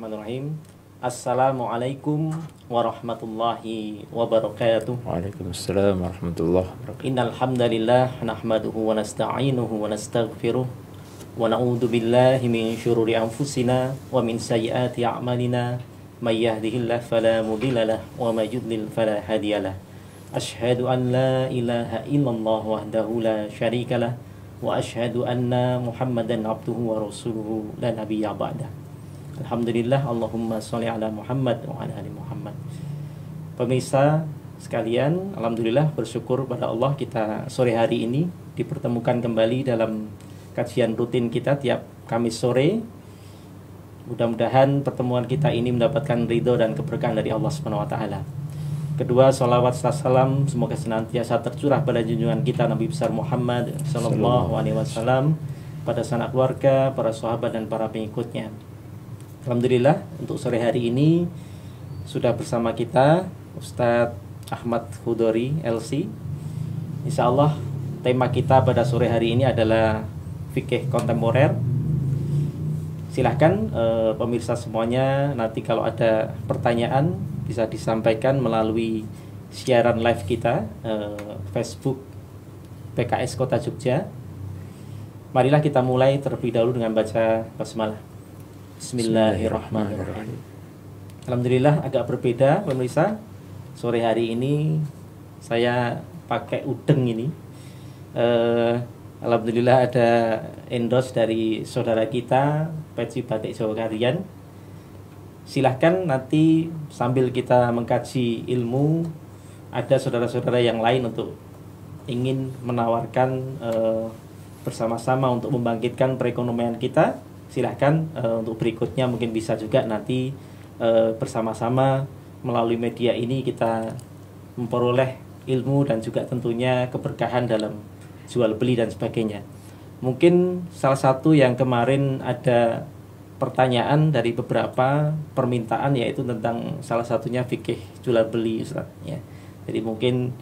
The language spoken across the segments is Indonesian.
Bismillahirrahmanirrahim. Assalamualaikum warahmatullahi wabarakatuh. Waalaikumsalam warahmatullahi wabarakatuh. Innal hamdalillah nahmaduhu wa nasta'inuhu wa nastaghfiruh wa na'udzu billahi min syururi anfusina wa min sayyiati a'malina may yahdihillahu fala mudhillalah wa may yudlil fala hadiyalah. Asyhadu an la ilaha illallah wahdahu la syarikalah wa asyhadu anna Muhammadan abduhu wa rasuluhu la nabiyya ba'dah. Alhamdulillah, Allahumma sholli ala Muhammad wa ala ali Muhammad. Pemirsa sekalian, alhamdulillah bersyukur pada Allah kita sore hari ini dipertemukan kembali dalam kajian rutin kita tiap Kamis sore. Mudah-mudahan pertemuan kita ini mendapatkan ridho dan keberkahan dari Allah Subhanahu wa taala. Kedua, salawat serta salam semoga senantiasa tercurah pada junjungan kita Nabi besar Muhammad sallallahu alaihi wasallam, pada sanak keluarga, para sahabat dan para pengikutnya. Alhamdulillah, untuk sore hari ini sudah bersama kita Ustadz Ahmad Khudori LC. Insya Allah tema kita pada sore hari ini adalah fikih kontemporer. Silahkan pemirsa semuanya, nanti kalau ada pertanyaan bisa disampaikan melalui siaran live kita Facebook PKS Kota Jogja. Marilah kita mulai terlebih dahulu dengan baca basmalah. Bismillahirrahmanirrahim. Alhamdulillah agak berbeda pemirsa. Sore hari ini saya pakai udeng ini. Alhamdulillah ada endorse dari saudara kita Peci Batik Jawa Karian. Silahkan nanti sambil kita mengkaji ilmu, ada saudara-saudara yang lain untuk ingin menawarkan bersama-sama untuk membangkitkan perekonomian kita. Silahkan untuk berikutnya mungkin bisa juga nanti bersama-sama melalui media ini kita memperoleh ilmu dan juga tentunya keberkahan dalam jual beli dan sebagainya. Mungkin salah satu yang kemarin ada pertanyaan dari beberapa permintaan yaitu tentang salah satunya fikih jual beli, Ustaz, ya. Jadi mungkin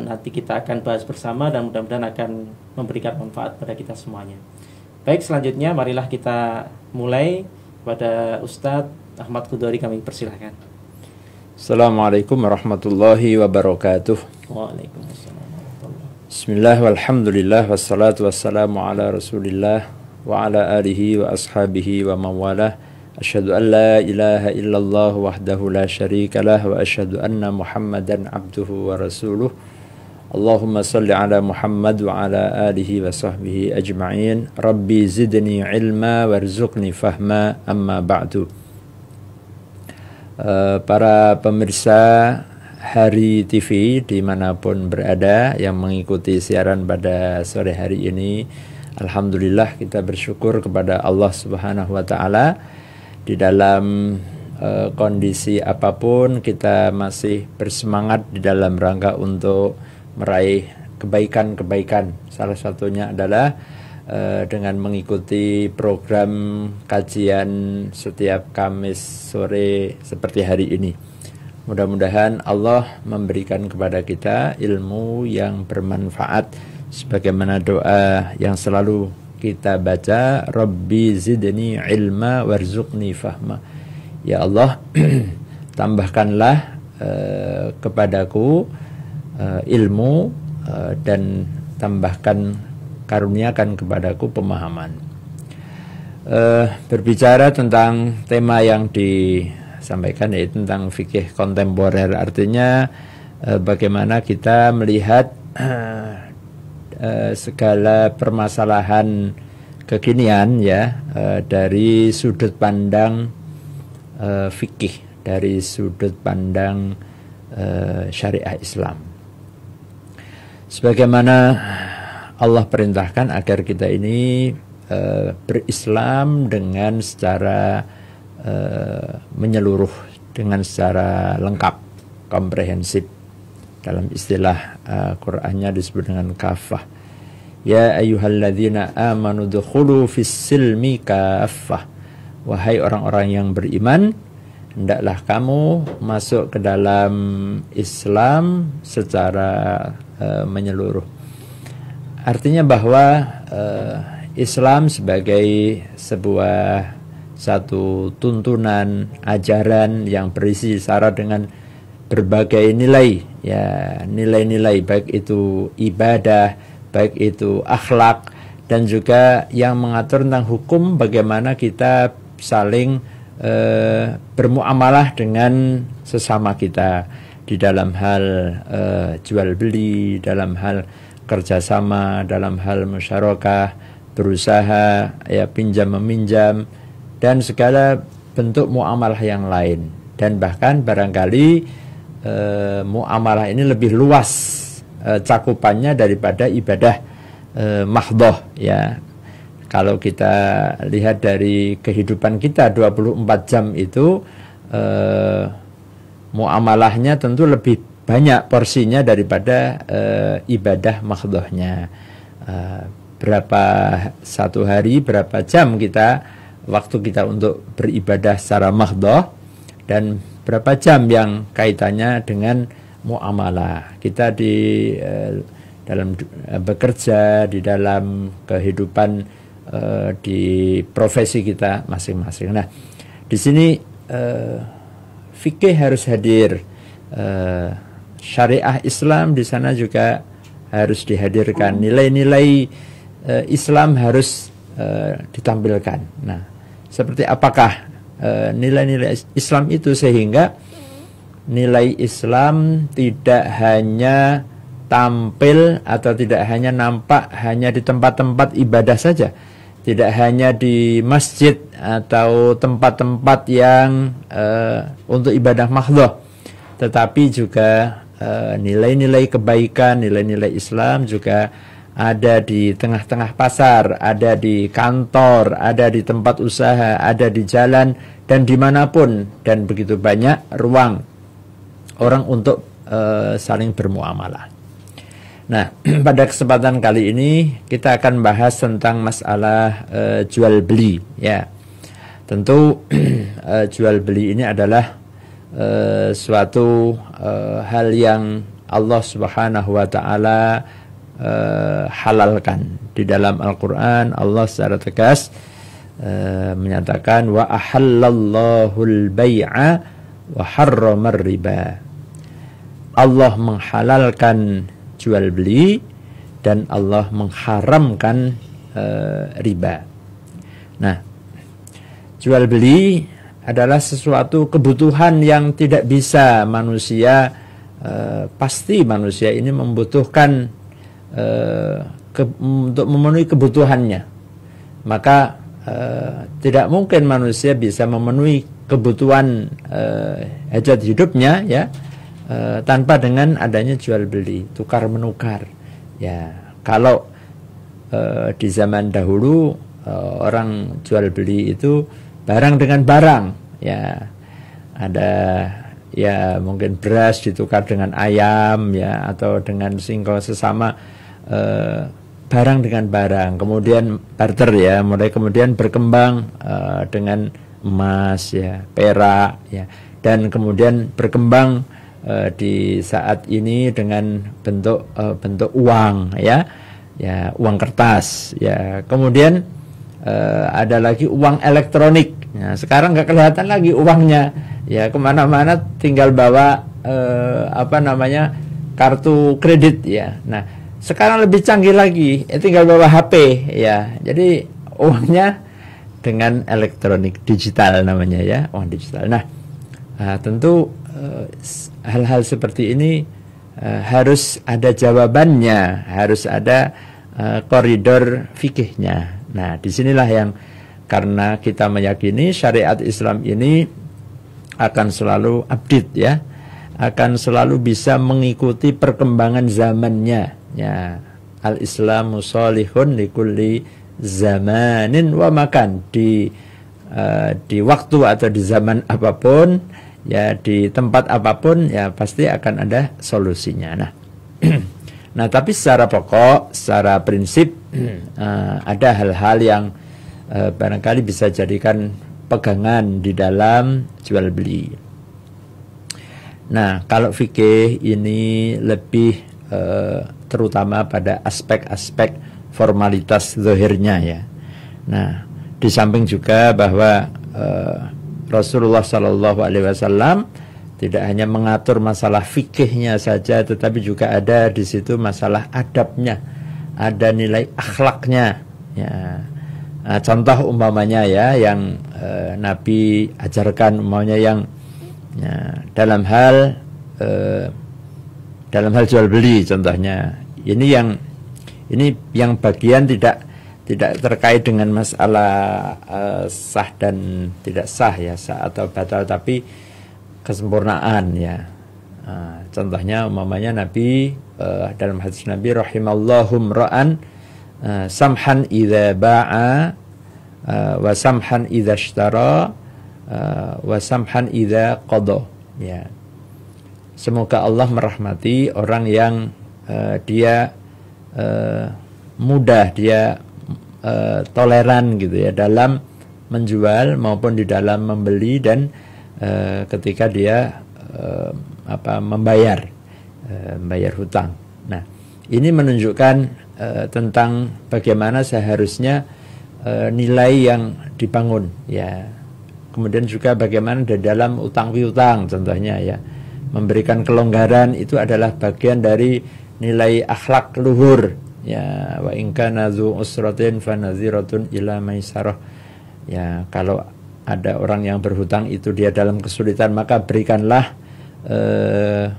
nanti kita akan bahas bersama dan mudah-mudahan akan memberikan manfaat pada kita semuanya. Baik, selanjutnya marilah kita mulai pada Ustadz Ahmad Khudori, kami persilahkan. Assalamualaikum warahmatullahi wabarakatuh. Waalaikumsalam. Bismillah walhamdulillah wassalatu wassalamu ala rasulillah wa ala alihi wa ashabihi wa mawalah. Asyhadu an la ilaha illallah wahdahu la syarikalah wa asyhadu anna Muhammadan abduhu wa rasuluh. Allahumma salli ala Muhammad wa ala alihi wa sahbihi ajma'in. Rabbi zidni ilma warzuqni fahma, amma ba'du. Para pemirsa Hari TV dimanapun berada yang mengikuti siaran pada sore hari ini, alhamdulillah kita bersyukur kepada Allah Subhanahu wa taala. Di dalam kondisi apapun kita masih bersemangat di dalam rangka untuk meraih kebaikan-kebaikan. Salah satunya adalah dengan mengikuti program kajian setiap Kamis sore seperti hari ini. Mudah-mudahan Allah memberikan kepada kita ilmu yang bermanfaat sebagaimana doa yang selalu kita baca, Rabbi zidni ilma warzuqni fahma. Ya Allah, tambahkanlah kepadaku ilmu dan tambahkan, karuniakan kepadaku pemahaman. Berbicara tentang tema yang disampaikan yaitu tentang fikih kontemporer, artinya bagaimana kita melihat segala permasalahan kekinian ya dari sudut pandang fikih, dari sudut pandang syariah Islam. Sebagaimana Allah perintahkan agar kita ini berislam dengan secara menyeluruh, dengan secara lengkap, komprehensif. Dalam istilah Qur'annya disebut dengan kafah. Ya ayyuhalladzina amanu dukhulu fis silmi kafah. Wahai orang-orang yang beriman, hendaklah kamu masuk ke dalam Islam secara menyeluruh. Artinya bahwa Islam sebagai sebuah satu tuntunan ajaran yang berisi syarat dengan berbagai nilai, ya, nilai-nilai baik itu ibadah, baik itu akhlak, dan juga yang mengatur tentang hukum bagaimana kita saling bermuamalah dengan sesama kita di dalam hal jual beli, dalam hal kerjasama, dalam hal musyarakah, berusaha, ya, pinjam meminjam, dan segala bentuk muamalah yang lain. Dan bahkan barangkali muamalah ini lebih luas cakupannya daripada ibadah mahdhah, ya. Kalau kita lihat dari kehidupan kita 24 jam itu muamalahnya tentu lebih banyak porsinya daripada ibadah mahdhahnya. Berapa satu hari, berapa jam waktu kita untuk beribadah secara mahdhah, dan berapa jam yang kaitannya dengan muamalah kita dalam bekerja, di dalam kehidupan di profesi kita masing-masing. Nah, di sini fikih harus hadir, syariah Islam di sana juga harus dihadirkan, nilai-nilai Islam harus ditampilkan. Nah, seperti apakah nilai-nilai Islam itu sehingga nilai Islam tidak hanya tampil atau tidak hanya nampak hanya di tempat-tempat ibadah saja, tidak hanya di masjid atau tempat-tempat yang untuk ibadah mahdhah, tetapi juga nilai-nilai kebaikan, nilai-nilai Islam juga ada di tengah-tengah pasar, ada di kantor, ada di tempat usaha, ada di jalan, dan dimanapun, dan begitu banyak ruang orang untuk saling bermuamalah. Nah, pada kesempatan kali ini kita akan bahas tentang masalah jual beli, ya. Tentu jual beli ini adalah suatu hal yang Allah Subhanahu wa taala halalkan. Di dalam Al-Qur'an Allah secara tegas menyatakan wa ahallallahul bai'a wa harramar riba. Allah menghalalkan jual beli dan Allah mengharamkan riba. Nah, jual beli adalah sesuatu kebutuhan yang tidak bisa manusia, pasti manusia ini membutuhkan untuk memenuhi kebutuhannya. Maka tidak mungkin manusia bisa memenuhi kebutuhan hajat hidupnya, ya, tanpa dengan adanya jual beli, tukar menukar. Ya, kalau di zaman dahulu orang jual beli itu barang dengan barang, ya, ada, ya, mungkin beras ditukar dengan ayam, ya, atau dengan singkong sesama, barang dengan barang. Kemudian barter, ya, mulai kemudian berkembang dengan emas, ya, perak, ya, dan kemudian berkembang di saat ini dengan bentuk uang, ya, uang kertas, ya. Kemudian ada lagi uang elektronik. Nah, sekarang nggak kelihatan lagi uangnya, ya, kemana-mana tinggal bawa kartu kredit, ya. Nah, sekarang lebih canggih lagi, tinggal bawa HP, ya. Jadi uangnya dengan elektronik, digital namanya, ya, uang digital. Nah, tentu hal-hal seperti ini harus ada jawabannya, harus ada koridor fikihnya. Nah, disinilah yang, karena kita meyakini syariat Islam ini akan selalu update, ya, akan selalu bisa mengikuti perkembangan zamannya, ya. Al-Islamu sholihun likulli zamanin wa makan. Di waktu atau di zaman apapun, ya, di tempat apapun, ya, pasti akan ada solusinya. Nah, tapi secara pokok, secara prinsip, ada hal-hal yang barangkali bisa jadikan pegangan di dalam jual beli. Nah, kalau fikih ini lebih terutama pada aspek-aspek formalitas zahirnya, ya. Nah, di samping juga bahwa Rasulullah Shallallahu Alaihi Wasallam tidak hanya mengatur masalah fikihnya saja, tetapi juga ada di situ masalah adabnya, ada nilai akhlaknya. Ya. Nah, contoh umpamanya ya, yang Nabi ajarkan umpamanya yang ya, dalam hal jual beli contohnya. Ini yang bagian tidak terkait dengan masalah sah dan tidak sah ya, sah atau batal, tapi kesempurnaan ya. Contohnya umpamanya Nabi dalam hadis Nabi, rahimallahu ra'an samhan idza ba'a wa samhan idza ishtara wa samhan idza qada ya. Semoga Allah merahmati orang yang dia mudah, dia toleran gitu ya dalam menjual maupun di dalam membeli, dan ketika dia membayar hutang. Nah, ini menunjukkan tentang bagaimana seharusnya nilai yang dibangun ya. Kemudian juga bagaimana di dalam utang piutang contohnya ya, memberikan kelonggaran itu adalah bagian dari nilai akhlak luhur ya. Wa in kana dzu usratin fa naziratun ila maisarah ya. Kalau ada orang yang berhutang itu dia dalam kesulitan, maka berikanlah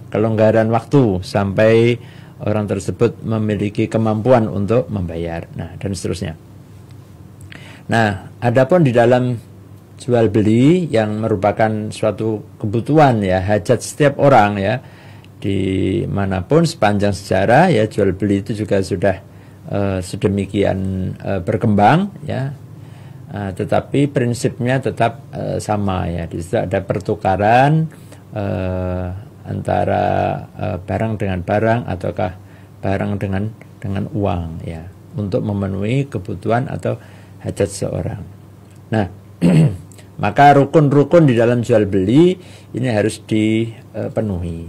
kelonggaran waktu sampai orang tersebut memiliki kemampuan untuk membayar. Nah, dan seterusnya. Nah, adapun di dalam jual beli yang merupakan suatu kebutuhan ya, hajat setiap orang ya, dimanapun sepanjang sejarah ya, jual beli itu juga sudah sedemikian berkembang ya, tetapi prinsipnya tetap sama ya. Di situ ada pertukaran antara barang dengan barang ataukah barang dengan uang ya, untuk memenuhi kebutuhan atau hajat seorang. Nah, maka rukun-rukun di dalam jual beli ini harus dipenuhi.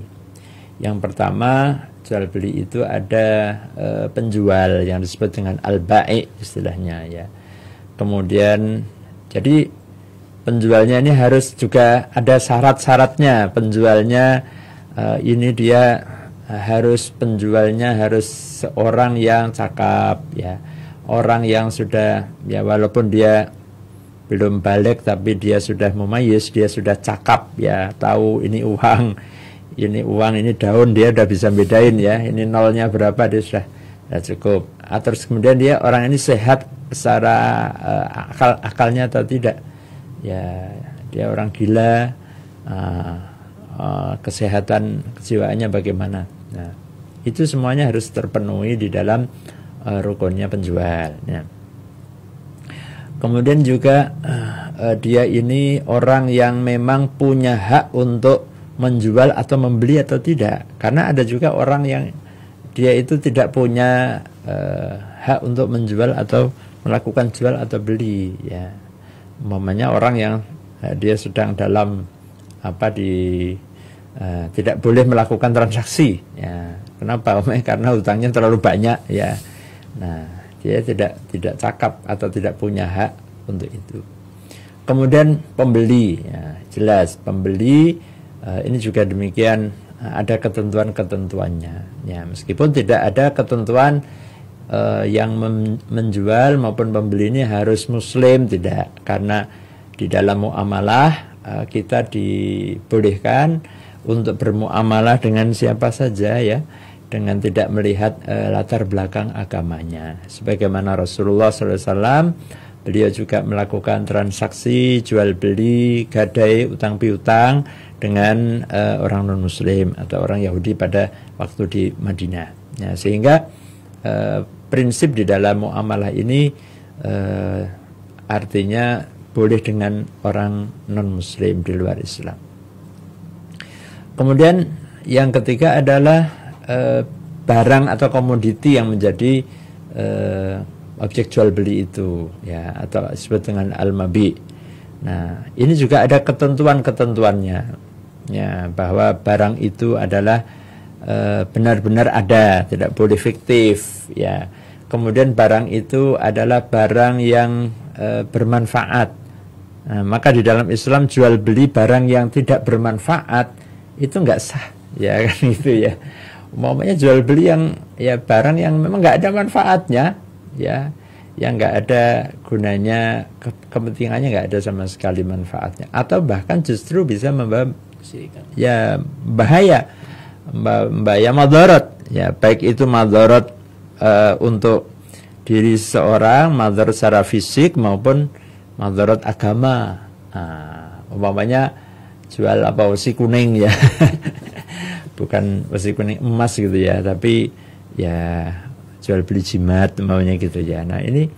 Yang pertama, jual beli itu ada penjual yang disebut dengan al-bai' istilahnya ya. Kemudian jadi penjualnya ini harus juga ada syarat-syaratnya. Penjualnya ini dia penjualnya harus seorang yang cakap ya, orang yang sudah ya, walaupun dia belum balik tapi dia sudah mumayyiz, dia sudah cakap ya, tahu ini uang, ini daun, dia udah bisa bedain ya, ini nolnya berapa, dia sudah cukup. Terus kemudian dia orang ini sehat secara akalnya atau tidak ya, dia orang gila, kesehatan kejiwaannya bagaimana. Nah, itu semuanya harus terpenuhi di dalam rukunnya penjual ya. Kemudian juga dia ini orang yang memang punya hak untuk menjual atau membeli atau tidak. Karena ada juga orang yang dia itu tidak punya hak untuk menjual atau melakukan jual atau beli ya. Umpamanya orang yang dia sedang dalam tidak boleh melakukan transaksi ya. Kenapa? Karena hutangnya terlalu banyak ya. Nah, dia tidak cakap atau tidak punya hak untuk itu. Kemudian pembeli ya, jelas pembeli ini juga demikian, ada ketentuan-ketentuannya ya. Meskipun tidak ada ketentuan yang menjual maupun pembeli ini harus muslim, tidak, karena di dalam muamalah kita dibolehkan untuk bermuamalah dengan siapa saja ya, dengan tidak melihat latar belakang agamanya. Sebagaimana Rasulullah SAW, beliau juga melakukan transaksi jual beli, gadai, utang piutang dengan orang non muslim atau orang Yahudi pada waktu di Madinah ya, sehingga prinsip di dalam muamalah ini artinya boleh dengan orang non muslim di luar Islam. Kemudian yang ketiga adalah barang atau komoditi yang menjadi objek jual beli itu ya, atau disebut dengan al-mabi. Nah, ini juga ada ketentuan-ketentuannya ya, bahwa barang itu adalah benar-benar ada, tidak boleh fiktif ya. Kemudian barang itu adalah barang yang bermanfaat Nah, maka di dalam Islam jual beli barang yang tidak bermanfaat itu nggak sah, ya kan gitu ya. Umpamanya jual beli yang ya barang yang memang nggak ada manfaatnya, ya, yang nggak ada gunanya, kepentingannya nggak ada sama sekali manfaatnya, atau bahkan justru bisa membawa ya bahaya, madarat, ya baik itu madarat untuk diri seseorang, madarat secara fisik maupun madarat agama. Umpamanya jual apa wesi kuning ya, bukan wesi kuning emas gitu ya, tapi ya jual beli jimat umpamanya gitu ya. Nah ini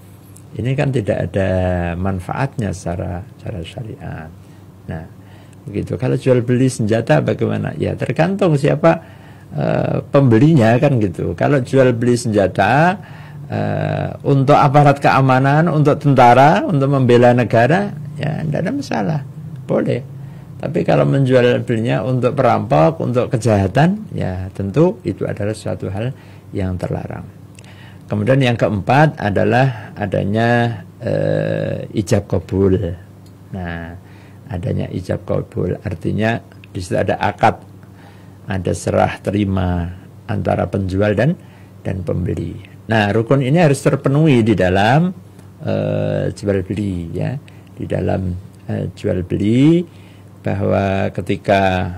kan tidak ada manfaatnya secara syariat. Nah begitu. Kalau jual beli senjata bagaimana? Ya tergantung siapa pembelinya kan gitu. Kalau jual beli senjata untuk aparat keamanan, untuk tentara, untuk membela negara, ya tidak ada masalah, boleh. Tapi kalau menjual belinya untuk perampok, untuk kejahatan, ya tentu itu adalah suatu hal yang terlarang. Kemudian yang keempat adalah adanya ijab kabul. Nah, adanya ijab kabul artinya di situ ada akad, ada serah terima antara penjual dan pembeli. Nah, rukun ini harus terpenuhi di dalam jual beli, ya. Di dalam jual beli, bahwa ketika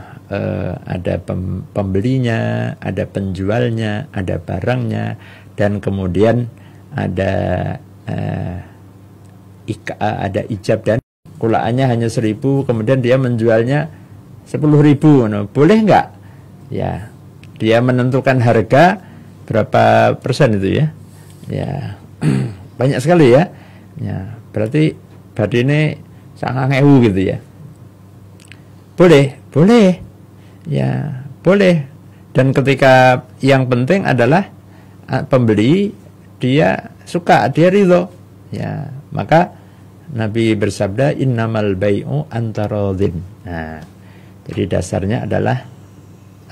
ada pembelinya, ada penjualnya, ada barangnya, dan kemudian ada ijab dan kulaannya hanya 1.000, kemudian dia menjualnya 10.000, nah, boleh nggak? Ya, dia menentukan harga berapa persen itu ya? Ya banyak sekali ya. Ya berarti ini sangat ngewu gitu ya. Boleh, ya boleh. Dan ketika yang penting adalah pembeli dia suka, dia ridho, ya maka Nabi bersabda innamal bai'u antaradin. Nah, jadi dasarnya adalah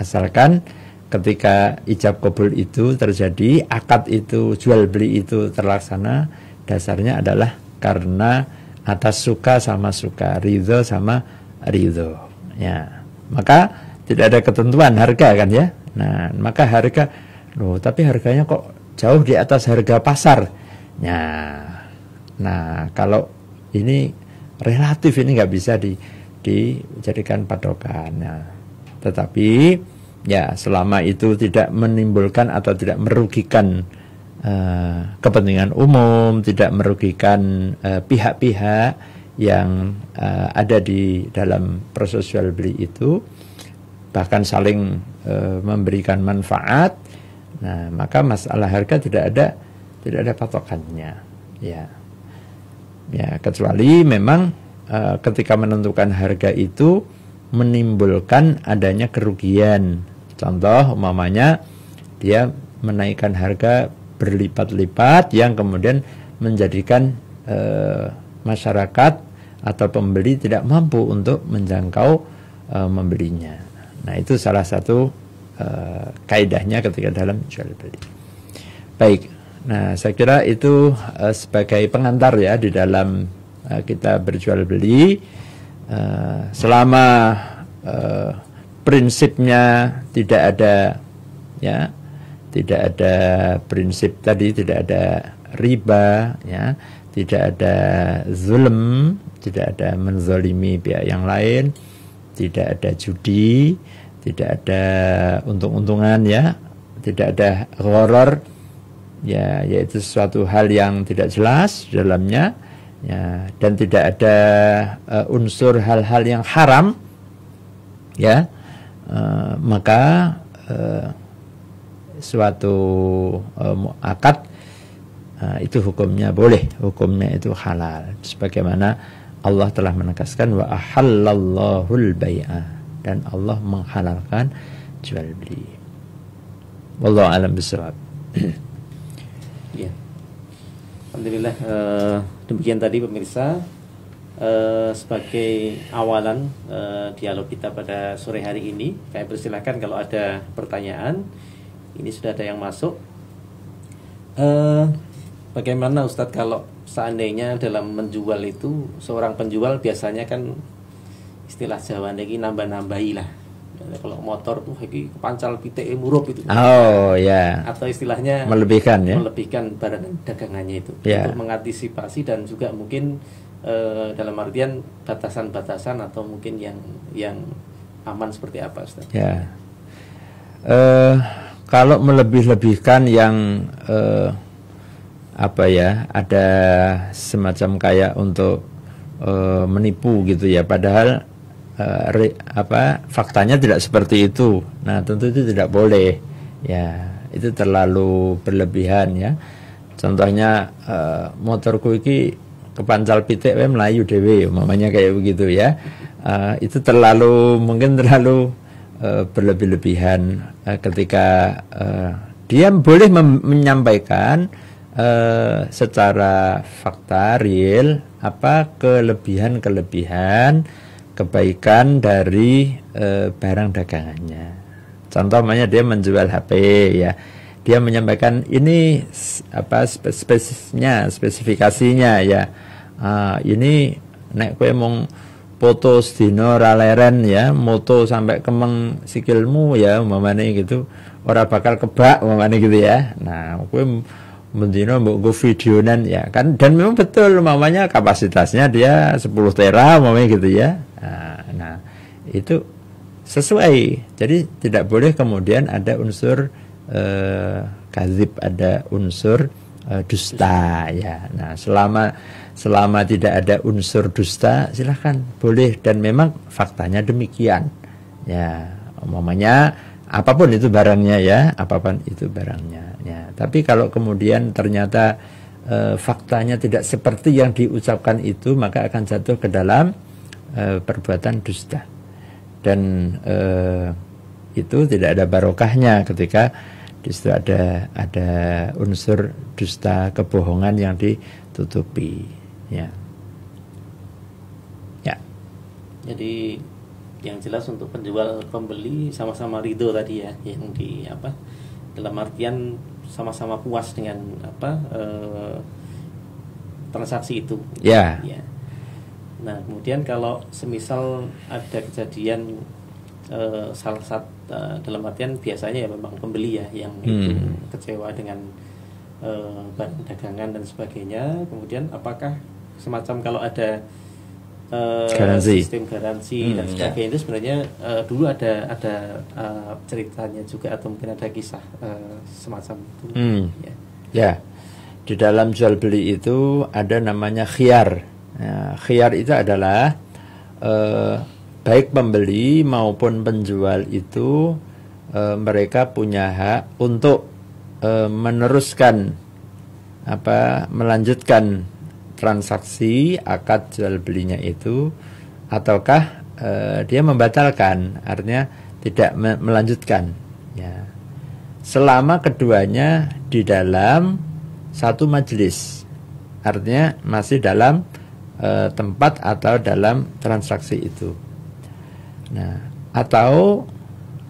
asalkan ketika ijab kabul itu terjadi, akad itu, jual beli itu terlaksana, dasarnya adalah karena atas suka sama suka, ridho sama ridho. Ya, maka tidak ada ketentuan harga kan ya. Nah, maka harga, loh tapi harganya kok jauh di atas harga pasar. Nah kalau ini relatif, ini nggak bisa dijadikan patokan. Nah, tetapi ya selama itu tidak menimbulkan atau tidak merugikan kepentingan umum, tidak merugikan pihak-pihak yang ada di dalam proses jual beli itu, bahkan saling memberikan manfaat, nah maka masalah harga tidak ada patokannya, ya kecuali memang ketika menentukan harga itu menimbulkan adanya kerugian. Contoh umpamanya dia menaikkan harga berlipat-lipat yang kemudian menjadikan masyarakat atau pembeli tidak mampu untuk menjangkau membelinya. Nah itu salah satu kaidahnya ketika dalam jual beli. Baik, nah saya kira itu sebagai pengantar ya di dalam kita berjual beli. Selama prinsipnya tidak ada prinsip tadi, tidak ada riba, ya, tidak ada zulm, tidak ada menzalimi pihak yang lain, tidak ada judi, tidak ada untung-untungan, ya, tidak ada gharar, ya, yaitu suatu hal yang tidak jelas dalamnya, ya, dan tidak ada unsur hal-hal yang haram, ya, maka suatu akad itu hukumnya boleh, hukumnya itu halal, sebagaimana Allah telah menegaskan wa ahallallahul bai'a, dan Allah menghalalkan jual beli. Wallahu a'lam bishawab. Ya. Alhamdulillah, demikian tadi pemirsa sebagai awalan dialog kita pada sore hari ini. Kami persilakan kalau ada pertanyaan. Ini sudah ada yang masuk. Bagaimana Ustadz kalau seandainya dalam menjual itu seorang penjual biasanya kan istilah Jawa ini nambah-nambahi lah. Kalau motor tuh iki kepancal piteke murup itu. Oh ya. Atau istilahnya Melebihkan ya. melebihkan barang dagangannya itu Ya. untuk mengantisipasi dan juga mungkin dalam artian batasan-batasan atau mungkin yang aman seperti apa, Ustaz? Ya. Kalau melebih-lebihkan yang apa ya, ada semacam kayak untuk menipu gitu ya, padahal faktanya tidak seperti itu. Nah, tentu itu tidak boleh. Ya, itu terlalu berlebihan ya. Contohnya motorku iki kepancal pitik wae melayu dhewe, umpamanya kayak begitu ya. Itu mungkin terlalu berlebih-lebihan ketika dia boleh menyampaikan secara fakta real apa kelebihan kebaikan dari barang dagangannya. Contohnya dia menjual HP ya, dia menyampaikan ini apa spesifikasinya ya. Ini nek kowe mung foto sedina ra leren ya, moto sampai kemeng sikilmu ya umpamane gitu, ora bakal kebak umpamane gitu ya. Nah, kowe mendino mbok go videonan ya kan, dan memang betul umpamanya kapasitasnya dia 10 tera umpamanya gitu ya. Nah, itu sesuai. Jadi tidak boleh kemudian ada unsur kadzib, ada unsur dusta ya. Nah, selama tidak ada unsur dusta silahkan boleh, dan memang faktanya demikian ya. Umpamanya apapun itu barangnya ya, apapun itu barangnya ya. Tapi kalau kemudian ternyata faktanya tidak seperti yang diucapkan itu, maka akan jatuh ke dalam perbuatan dusta, dan itu tidak ada barokahnya ketika di situ ada unsur dusta, kebohongan yang ditutupi ya. Jadi yang jelas untuk penjual pembeli sama-sama ridho tadi ya, yang dalam artian sama-sama puas dengan transaksi itu ya. Nah, kemudian kalau semisal ada kejadian salah satu dalam artian biasanya ya memang pembeli ya yang itu kecewa dengan barang dagangan dan sebagainya, kemudian apakah semacam kalau ada sistem garansi dan sebagainya itu sebenarnya dulu ada ceritanya juga atau mungkin ada kisah semacam itu ya. Di dalam jual beli itu ada namanya khiyar. Khiyar itu adalah baik pembeli maupun penjual itu mereka punya hak untuk meneruskan melanjutkan transaksi akad jual belinya itu, ataukah dia membatalkan, artinya tidak melanjutkan ya, selama keduanya di dalam satu majelis, artinya masih dalam tempat atau dalam transaksi itu. Nah, atau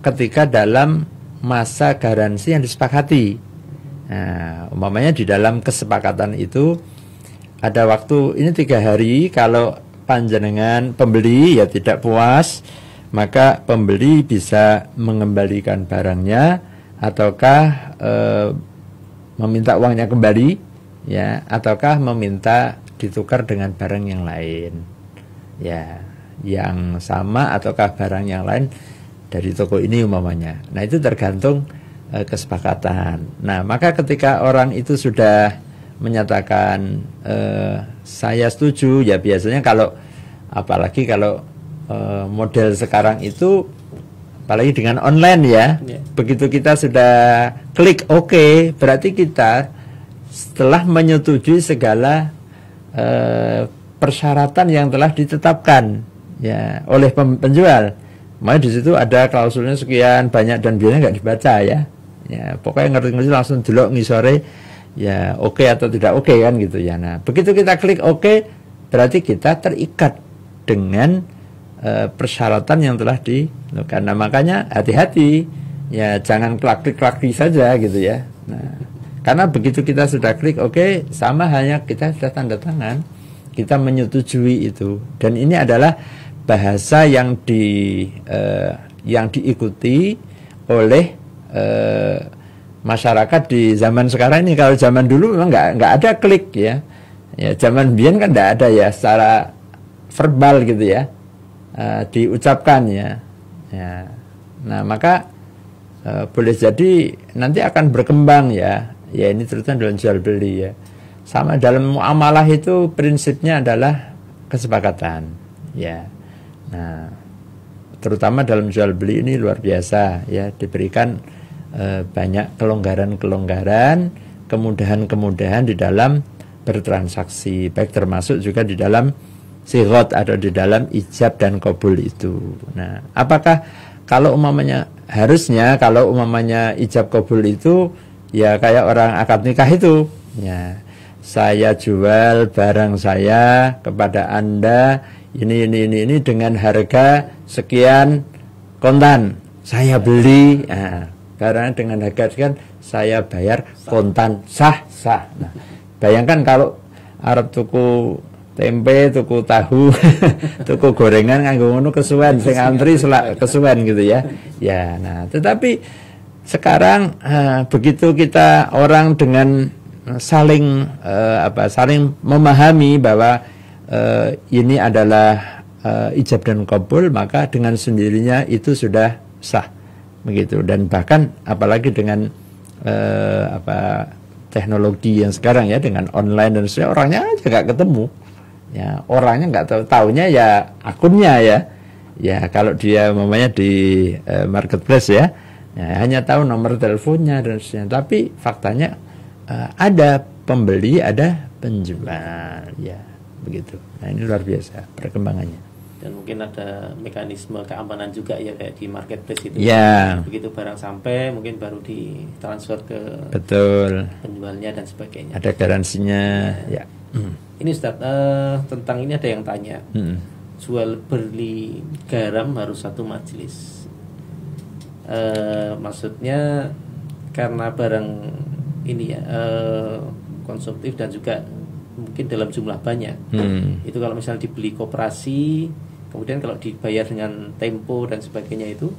ketika dalam masa garansi yang disepakati. Nah, umpamanya di dalam kesepakatan itu ada waktu ini 3 hari, kalau panjenengan pembeli ya tidak puas, maka pembeli bisa mengembalikan barangnya, ataukah meminta uangnya kembali ya, ataukah meminta ditukar dengan barang yang lain ya, yang sama ataukah barang yang lain dari toko ini umpamanya. Nah, itu tergantung kesepakatan. Nah, maka ketika orang itu sudah menyatakan saya setuju ya, biasanya apalagi kalau model sekarang itu, apalagi dengan online ya, begitu kita sudah klik OK, berarti kita setelah menyetujui segala persyaratan yang telah ditetapkan ya oleh penjual. Makanya di situ ada klausulnya sekian banyak dan biasanya nggak dibaca ya. Ya, pokoknya ngerti-ngerti langsung delok ngisore ya oke atau tidak oke kan gitu ya. Nah, begitu kita klik oke, berarti kita terikat dengan persyaratan yang telah dilakukan. Nah, makanya hati-hati ya, jangan klik saja gitu ya. Nah, Karena begitu kita sudah klik oke, sama hanya kita sudah tanda tangan, kita menyetujui itu. Dan ini adalah bahasa yang diikuti oleh masyarakat di zaman sekarang ini. Kalau zaman dulu memang nggak ada klik ya. Ya zaman biyen kan nggak ada ya secara verbal gitu ya, diucapkan ya. Ya. Nah maka boleh jadi nanti akan berkembang ya. Ya ini terutama dalam jual beli ya. Sama dalam muamalah itu prinsipnya adalah kesepakatan ya. Nah terutama dalam jual beli ini luar biasa ya, diberikan banyak kelonggaran-kelonggaran, kemudahan-kemudahan di dalam bertransaksi, baik termasuk juga di dalam sighot atau di dalam ijab dan qabul itu. Nah apakah kalau umpamanya harusnya kalau umpamanya ijab qabul itu ya kayak orang akad nikah itu ya, saya jual barang saya kepada Anda ini dengan harga sekian kontan, saya beli barang dengan harga sekian, saya bayar kontan, sah. Nah, bayangkan kalau arep tuku tempe, tuku tahu, tuku gorengan nganggo ngono kesuwen, sing antri kesuwen gitu ya. Ya, nah tetapi sekarang begitu kita orang dengan saling memahami bahwa ini adalah ijab dan qabul, maka dengan sendirinya itu sudah sah begitu. Dan bahkan apalagi dengan teknologi yang sekarang ya, dengan online dan sebagainya, orangnya aja nggak ketemu ya, orangnya nggak taunya ya akunnya ya kalau dia namanya di marketplace ya, hanya tahu nomor teleponnya dan sebagainya, tapi faktanya ada pembeli, ada penjual ya begitu. Nah ini luar biasa perkembangannya. Dan mungkin ada mekanisme keamanan juga ya, kayak di marketplace itu ya. Begitu barang sampai mungkin baru ditransfer ke penjualnya dan sebagainya, ada garansinya ya. Ini Ustaz, tentang ini ada yang tanya, jual beli garam harus satu majelis. Maksudnya karena barang ini ya konsumtif dan juga mungkin dalam jumlah banyak. Itu kalau misalnya dibeli koperasi, kemudian kalau dibayar dengan tempo dan sebagainya itu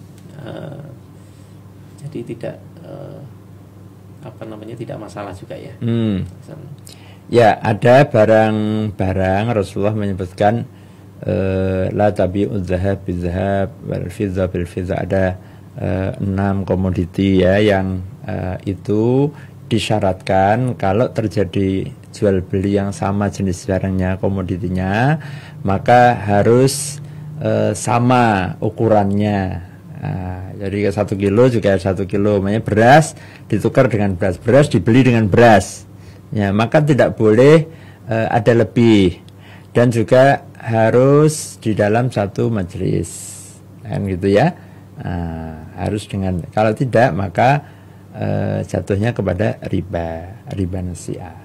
jadi tidak tidak masalah juga ya. Ya ada barang-barang Rasulullah menyebutkan la tabi'u dzahab bidzahab wal fidza bil fidza, ada 6 komoditi ya yang itu disyaratkan kalau terjadi jual beli yang sama jenis barangnya, komoditinya, maka harus sama ukurannya. Jadi 1 kilo juga 1 kilo, makanya beras ditukar dengan beras, beras dibeli dengan beras ya, maka tidak boleh ada lebih, dan juga harus di dalam satu majelis kan gitu ya. Harus dengan, kalau tidak maka jatuhnya kepada riba nasi'ah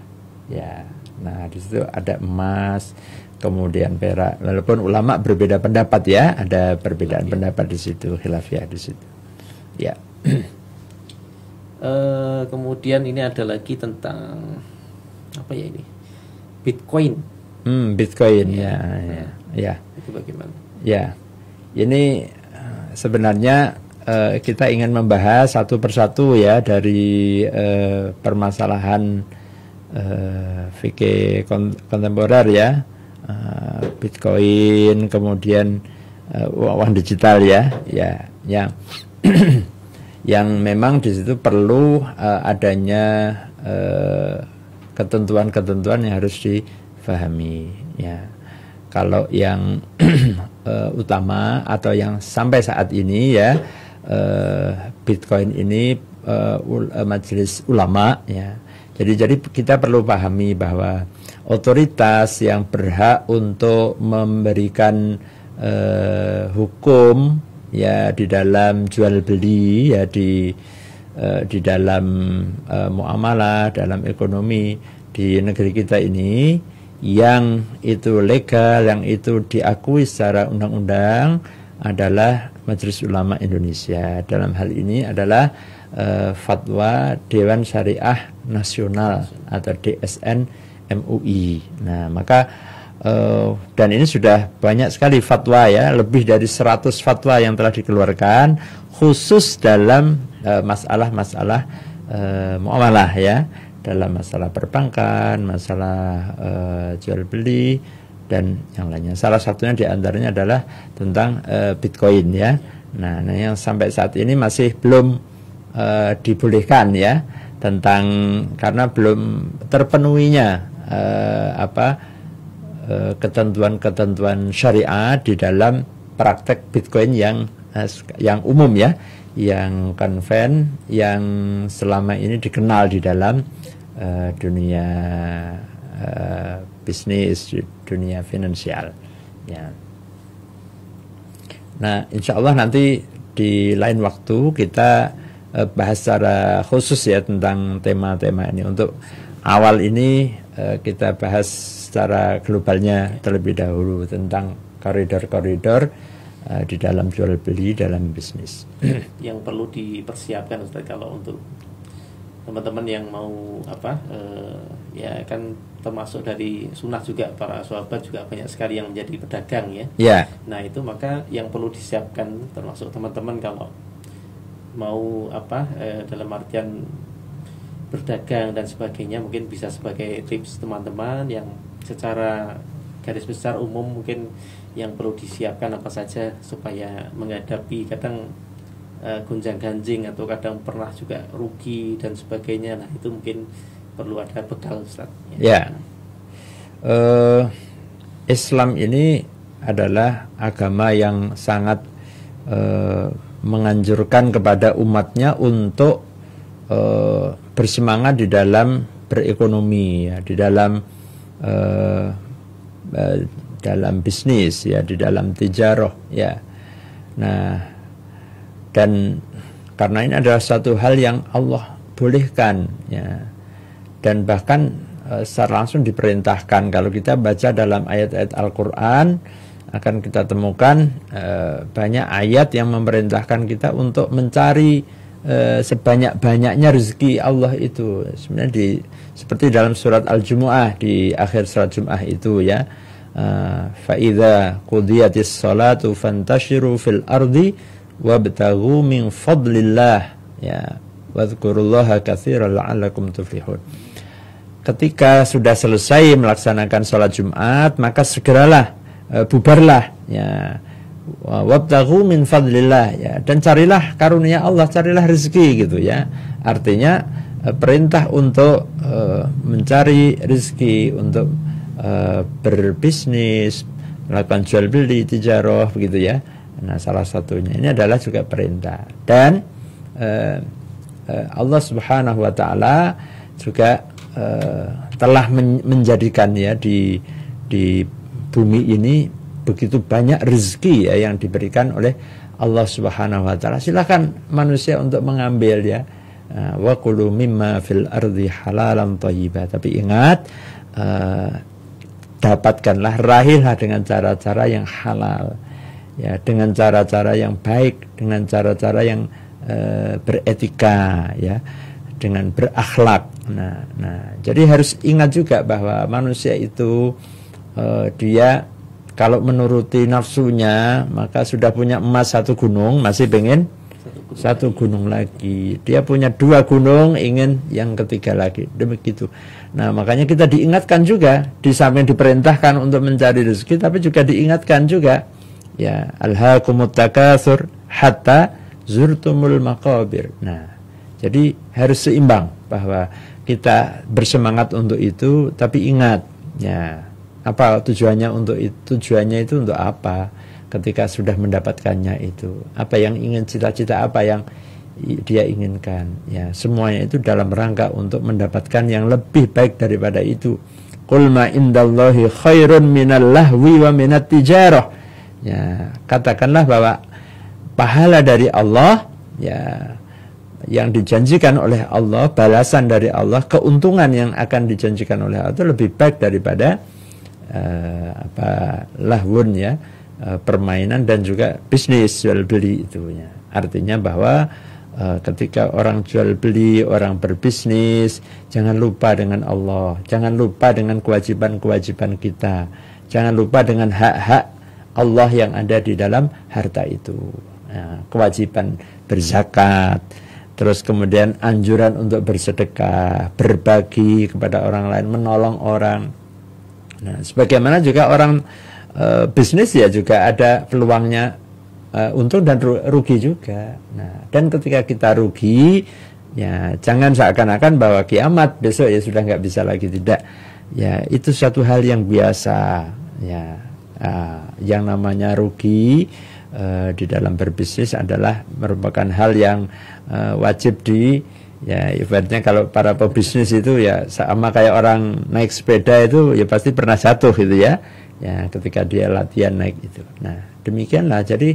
ya. Nah di situ ada emas, kemudian perak, walaupun ulama berbeda pendapat ya, ada perbedaan pendapat di situ, khilafiyah di situ ya. Kemudian ini ada lagi tentang apa ya ini, Bitcoin. Bitcoin ya. Itu bagaimana? Ya, ini sebenarnya kita ingin membahas satu persatu ya dari permasalahan fikih kontemporer ya, Bitcoin, kemudian uang digital ya, yang yang memang di situ perlu adanya ketentuan-ketentuan yang harus difahami ya. Kalau yang utama atau yang sampai saat ini ya, Bitcoin ini majelis ulama ya. Jadi kita perlu pahami bahwa otoritas yang berhak untuk memberikan hukum ya di dalam jual beli ya, di dalam muamalah, dalam ekonomi di negeri kita ini, yang itu legal, yang itu diakui secara undang-undang adalah Majelis Ulama Indonesia. Dalam hal ini adalah fatwa Dewan Syariah Nasional atau DSN MUI. Nah, maka dan ini sudah banyak sekali fatwa ya, lebih dari 100 fatwa yang telah dikeluarkan khusus dalam masalah-masalah muamalah ya, dalam masalah perbankan, masalah jual beli dan yang lainnya. Salah satunya diantaranya adalah tentang Bitcoin ya. Nah, yang sampai saat ini masih belum dibolehkan ya, tentang karena belum terpenuhinya ketentuan-ketentuan syariah di dalam praktek Bitcoin yang umum ya, yang konven, yang selama ini dikenal di dalam dunia bisnis, dunia finansial ya. Nah, insya Allah nanti di lain waktu kita bahas secara khusus ya tentang tema-tema ini. Untuk awal ini kita bahas secara globalnya terlebih dahulu tentang koridor-koridor di dalam jual beli dalam bisnis. Yang perlu dipersiapkan Ustaz kalau untuk teman-teman yang mau ya kan termasuk dari sunnah juga, para sahabat juga banyak sekali yang menjadi pedagang ya. Yeah. Nah itu maka yang perlu disiapkan termasuk teman-teman kalau mau dalam artian berdagang dan sebagainya, mungkin bisa sebagai tips teman-teman yang secara garis besar umum mungkin yang perlu disiapkan apa saja supaya menghadapi kadang gonjang-ganjing atau kadang pernah juga rugi dan sebagainya. Nah itu mungkin perlu ada bekal Ustaz ya. Islam ini adalah agama yang sangat menganjurkan kepada umatnya untuk bersemangat di dalam berekonomi ya, di dalam bisnis ya, di dalam tijarah ya. Nah, dan karena ini adalah satu hal yang Allah bolehkan ya, dan bahkan secara langsung diperintahkan. Kalau kita baca dalam ayat-ayat Al-Quran akan kita temukan banyak ayat yang memerintahkan kita untuk mencari sebanyak-banyaknya rezeki Allah itu. Sebenarnya seperti dalam surat Al-Jumu'ah, di akhir surat Jum'ah itu ya, fa idza qudiyatis salatu fantashiru fil ardi wabtaghu min fadlillah ya wadhkurullaha katsiran la'allakum tuflihun. Ketika sudah selesai melaksanakan sholat Jumat, maka segeralah bubarlah ya, wabtaghu min fadlillah ya, dan carilah karunia Allah, carilah rezeki gitu ya. Artinya perintah untuk mencari rezeki, untuk berbisnis, melakukan jual beli, tijarah begitu ya. Nah, salah satunya ini adalah juga perintah. Dan Allah Subhanahu wa taala juga telah menjadikan ya di bumi ini begitu banyak rezeki ya yang diberikan oleh Allah Subhanahu wa taala. Silakan manusia untuk mengambil ya. Wa kulu mimma fil ardi halalan thayyiba. Tapi ingat, dapatkanlah, raihlah dengan cara-cara yang halal ya, dengan cara-cara yang baik, dengan cara-cara yang beretika ya, dengan berakhlak. Nah, jadi harus ingat juga bahwa manusia itu dia kalau menuruti nafsunya maka sudah punya emas 1 gunung, masih pengen 1 gunung lagi. Dia punya 2 gunung, ingin yang ketiga lagi. Demikitu. Nah, makanya kita diingatkan juga, di samping diperintahkan untuk mencari rezeki, tapi juga diingatkan juga ya, alhaakumut takatsur hatta zurtumul maqabir. Nah, jadi harus seimbang bahwa kita bersemangat untuk itu, tapi ingat ya, apa tujuannya untuk itu? Tujuannya itu untuk apa? Ketika sudah mendapatkannya itu, apa yang ingin, cita-cita apa yang dia inginkan ya, semuanya itu dalam rangka untuk mendapatkan yang lebih baik daripada itu. Qul ma indallahi khairun minal lahwi wa minat tijarah ya, katakanlah bahwa pahala dari Allah ya, yang dijanjikan oleh Allah, balasan dari Allah, keuntungan yang akan dijanjikan oleh Allah itu lebih baik daripada lahwun ya, permainan dan juga bisnis jual beli itu ya. Artinya bahwa ketika orang jual beli, orang berbisnis, jangan lupa dengan Allah, jangan lupa dengan kewajiban-kewajiban kita, jangan lupa dengan hak-hak Allah yang ada di dalam harta itu. Kewajiban berzakat, terus kemudian anjuran untuk bersedekah, berbagi kepada orang lain, menolong orang. Nah, sebagaimana juga orang bisnis ya juga ada peluangnya untung dan rugi juga. Nah, dan ketika kita rugi, ya jangan seakan-akan bahwa kiamat besok ya sudah nggak bisa lagi, tidak. Ya itu satu hal yang biasa. Ya, yang namanya rugi di dalam berbisnis adalah merupakan hal yang wajib ya ibaratnya kalau para pebisnis itu ya sama kayak orang naik sepeda itu ya pasti pernah jatuh gitu ya. Ya ketika dia latihan naik itu. Nah demikianlah, jadi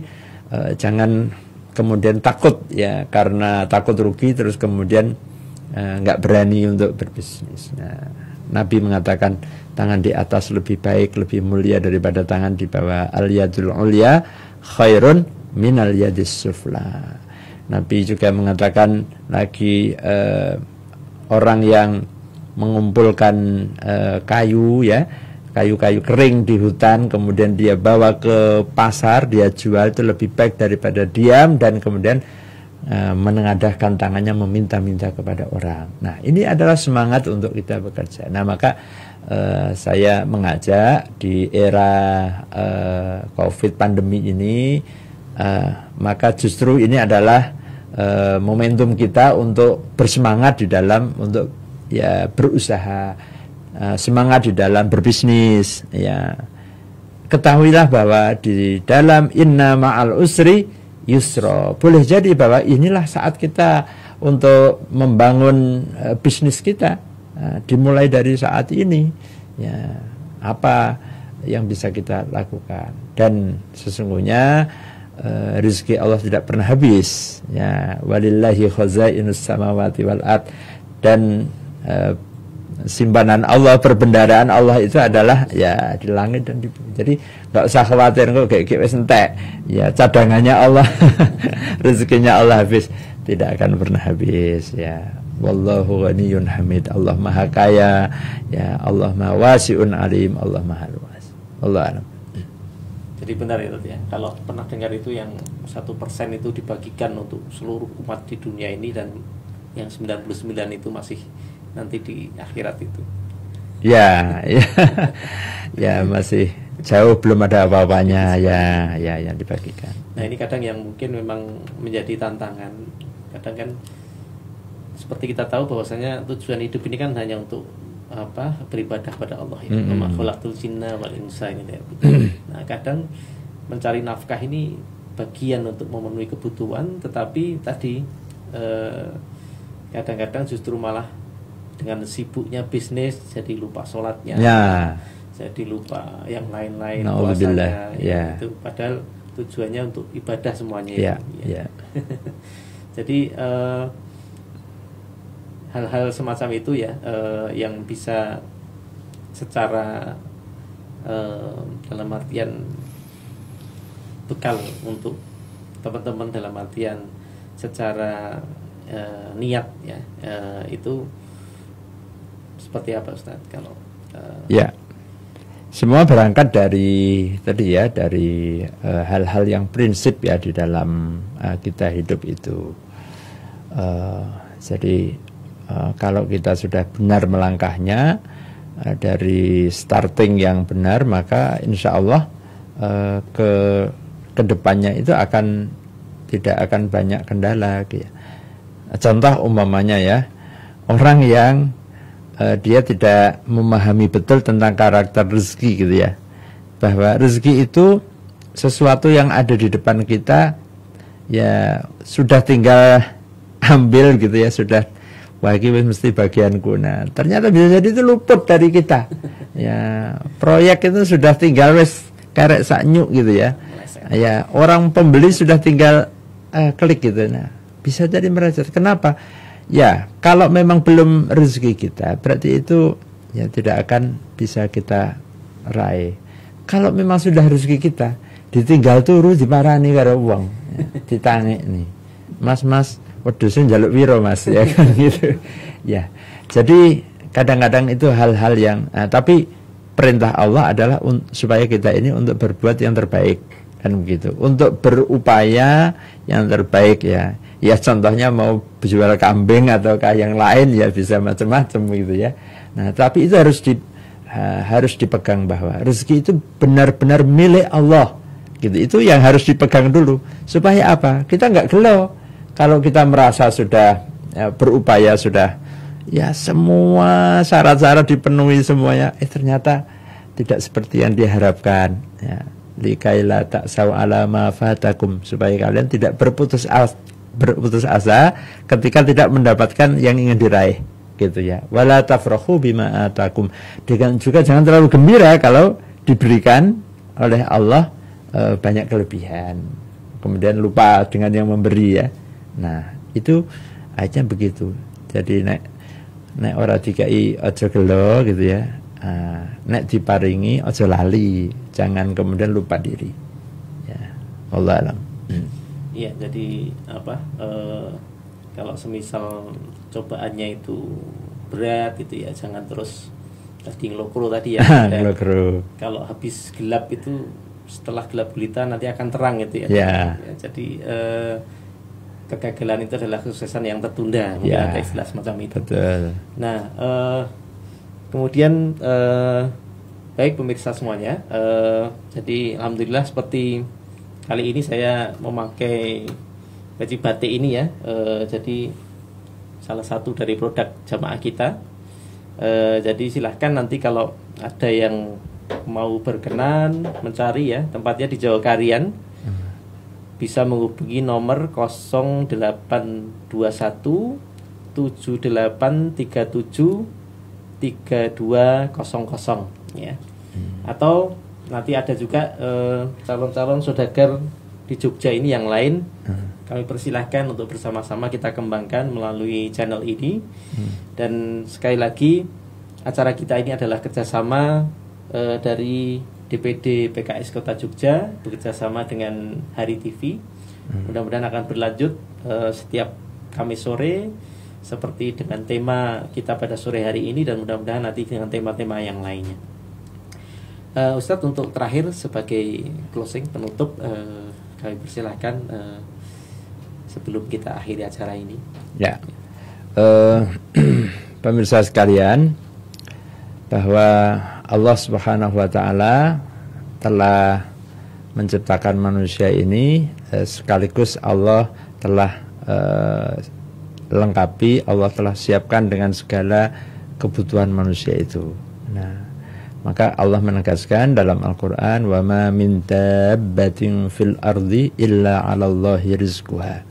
jangan kemudian takut ya karena takut rugi terus kemudian nggak berani untuk berbisnis. Nah, Nabi mengatakan tangan di atas lebih baik, lebih mulia daripada tangan di bawah. Al-yadul ulya khairun minal yadis sufla. Nabi juga mengatakan lagi orang yang mengumpulkan kayu ya, kayu-kayu kering di hutan, kemudian dia bawa ke pasar, dia jual, itu lebih baik daripada diam dan kemudian menengadahkan tangannya meminta-minta kepada orang. Nah ini adalah semangat untuk kita bekerja. Nah maka saya mengajak di era COVID pandemi ini, maka justru ini adalah momentum kita untuk bersemangat di dalam untuk ya berusaha, semangat di dalam berbisnis ya. Ketahuilah bahwa di dalam inna ma'al usri yusra, boleh jadi bahwa inilah saat kita untuk membangun bisnis kita, dimulai dari saat ini ya, apa yang bisa kita lakukan. Dan sesungguhnya rezeki Allah tidak pernah habis ya, walillahi khazainus samawati wal ard, dan simpanan Allah, perbendaharaan Allah itu adalah ya di langit dan di bumi. Jadi nggak usah khawatir kok kayak wis entek. Ya cadangannya Allah, rezekinya Allah habis, tidak akan pernah habis ya. Wallahu ghaniyun hamid. Allah Maha Kaya ya, Allah Maha Wasi'un Alim, Allah Maha Luas. Allah alam. Jadi benar itu ya. Kalau pernah dengar itu yang 1% itu dibagikan untuk seluruh umat di dunia ini, dan yang 99 itu masih nanti di akhirat itu. Ya, ya, ya masih jauh, belum ada apa-apanya ya yang dibagikan. Nah ini kadang yang mungkin memang menjadi tantangan. Kadang kan seperti kita tahu bahwasanya tujuan hidup ini kan hanya untuk apa, beribadah kepada Allah ya. Wa khalaqtul jinna wal insa ini ya. Nah kadang mencari nafkah ini bagian untuk memenuhi kebutuhan, tetapi tadi kadang-kadang justru malah dengan sibuknya bisnis jadi lupa sholatnya ya, jadi lupa yang lain-lain, puasanya ya. Itu padahal tujuannya untuk ibadah semuanya ya, itu, ya. Jadi hal-hal semacam itu ya yang bisa secara dalam artian bekal untuk teman-teman, dalam artian secara niat ya, itu seperti apa Ustaz kalau ya, semua berangkat dari tadi ya, dari hal-hal yang prinsip ya di dalam kita hidup itu. Jadi kalau kita sudah benar melangkahnya dari starting yang benar, maka insya Allah ke depannya itu tidak akan banyak kendala ya. Contoh umpamanya ya, orang yang dia tidak memahami betul tentang karakter rezeki gitu ya, bahwa rezeki itu sesuatu yang ada di depan kita ya, sudah tinggal ambil gitu ya, sudah bagi mesti bagianku. Nah ternyata bisa jadi itu luput dari kita ya, proyek itu sudah tinggal wes karek saknyuk gitu ya, ya orang pembeli sudah tinggal klik gitu. Nah bisa jadi meracat. Kenapa? Ya, kalau memang belum rezeki kita, berarti itu ya tidak akan bisa kita raih. Kalau memang sudah rezeki kita, ditinggal turu diparani karo uang, ya, ditangek nih. Mas wedhuse njaluk piro Mas ya kan gitu. Ya. Jadi kadang-kadang itu hal-hal yang tapi perintah Allah adalah supaya kita ini untuk berbuat yang terbaik kan begitu. Untuk berupaya yang terbaik ya. Ya contohnya mau jual kambing ataukah yang lain ya bisa macam-macam gitu ya. Nah, tapi itu harus dipegang bahwa rezeki itu benar-benar milik Allah. Gitu. Itu yang harus dipegang dulu. Supaya apa? Kita nggak gelo. Kalau kita merasa sudah berupaya sudah ya semua syarat-syarat dipenuhi semuanya, ternyata tidak seperti yang diharapkan. Ya. Likaila ta'sau ala ma fatakum, supaya kalian tidak berputus asa ketika tidak mendapatkan yang ingin diraih. Gitu ya. Wala tafrahu bima atakum. Dengan juga jangan terlalu gembira kalau diberikan oleh Allah banyak kelebihan. Kemudian lupa dengan yang memberi ya. Nah, itu ayatnya begitu. Jadi nek ora dikai aja gelo gitu ya. Nek diparingi aja lali, jangan kemudian lupa diri. Ya. Allah alam. Iya, jadi apa? Kalau semisal cobaannya itu berat gitu ya, jangan terus tadi ngelokro tadi ya. Ngelokro. Kalau habis gelap itu setelah gelap gulita nanti akan terang gitu ya. Ya. Ya, jadi kegagalan itu adalah kesuksesan yang tertunda, mungkin ada istilah semacam itu. Betul. Nah, kemudian baik pemirsa semuanya, jadi alhamdulillah seperti kali ini saya memakai baju batik ini ya, jadi salah satu dari produk jamaah kita. Jadi silahkan nanti kalau ada yang mau berkenan mencari ya, tempatnya di Jawa Karian, bisa menghubungi nomor 0821 7837 3200 ya. Atau nanti ada juga calon-calon saudagar di Jogja ini yang lain, kami persilahkan untuk bersama-sama kita kembangkan melalui channel ini. Dan sekali lagi acara kita ini adalah kerjasama dari DPD PKS Kota Jogja bekerjasama dengan Hari TV. Mudah-mudahan akan berlanjut setiap Kamis sore seperti dengan tema kita pada sore hari ini, dan mudah-mudahan nanti dengan tema-tema yang lainnya. Ustadz, untuk terakhir sebagai closing penutup, kami persilahkan sebelum kita akhiri acara ini. Ya, pemirsa sekalian, bahwa Allah Subhanahu wa Ta'ala telah menciptakan manusia ini, sekaligus Allah telah lengkapi, Allah telah siapkan dengan segala kebutuhan manusia itu. Nah, maka Allah menegaskan dalam Al-Quran, wa ma min dabbatin fil ardi illa 'alallahi rizquha.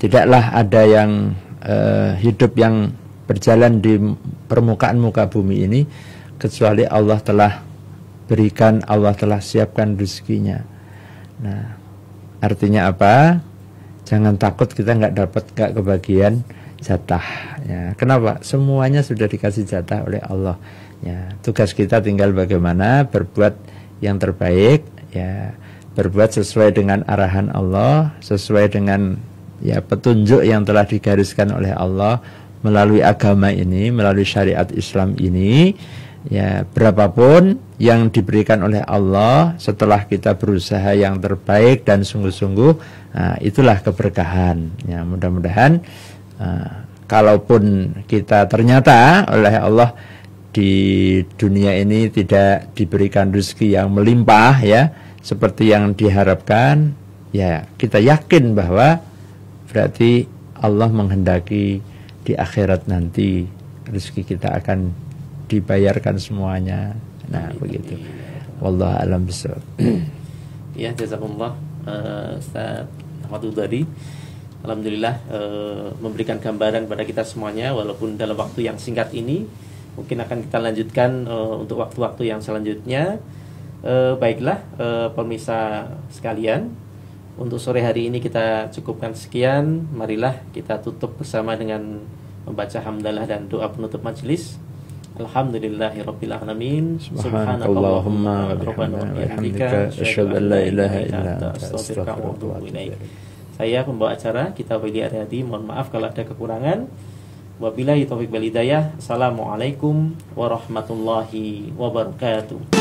Tidaklah ada yang hidup yang berjalan di permukaan muka bumi ini kecuali Allah telah berikan, Allah telah siapkan rezekinya. Nah, artinya apa? Jangan takut kita nggak kebagian jatah. Ya, kenapa? Semuanya sudah dikasih jatah oleh Allah. Ya, tugas kita tinggal bagaimana berbuat yang terbaik, ya, berbuat sesuai dengan arahan Allah, sesuai dengan ya petunjuk yang telah digariskan oleh Allah melalui agama ini, melalui syariat Islam ini. Ya, berapapun yang diberikan oleh Allah, setelah kita berusaha yang terbaik dan sungguh-sungguh, itulah keberkahan. Ya, mudah-mudahan kalaupun kita ternyata oleh Allah di dunia ini tidak diberikan rezeki yang melimpah ya, seperti yang diharapkan, ya kita yakin bahwa berarti Allah menghendaki di akhirat nanti rezeki kita akan dibayarkan semuanya. Nah, begitu. Wallahu a'lam bishawab. Ya, jazakumullah Ustaz Ahmad Udhari. Alhamdulillah memberikan gambaran pada kita semuanya, walaupun dalam waktu yang singkat ini. Mungkin akan kita lanjutkan untuk waktu-waktu yang selanjutnya. Baiklah pemirsa sekalian, untuk sore hari ini kita cukupkan sekian. Marilah kita tutup bersama dengan membaca hamdalah dan doa penutup majelis. Alhamdulillahirabbil alamin. Subhanakallahumma wa bihamdika asyhadu an la ilaha illa anta astaghfiruka wa atubu ilaik. Saya pembawa acara Kitab Willy Aryadi, mohon maaf kalau ada kekurangan. Wabillahi taufiq wal hidayah. Assalamualaikum warahmatullahi wabarakatuh.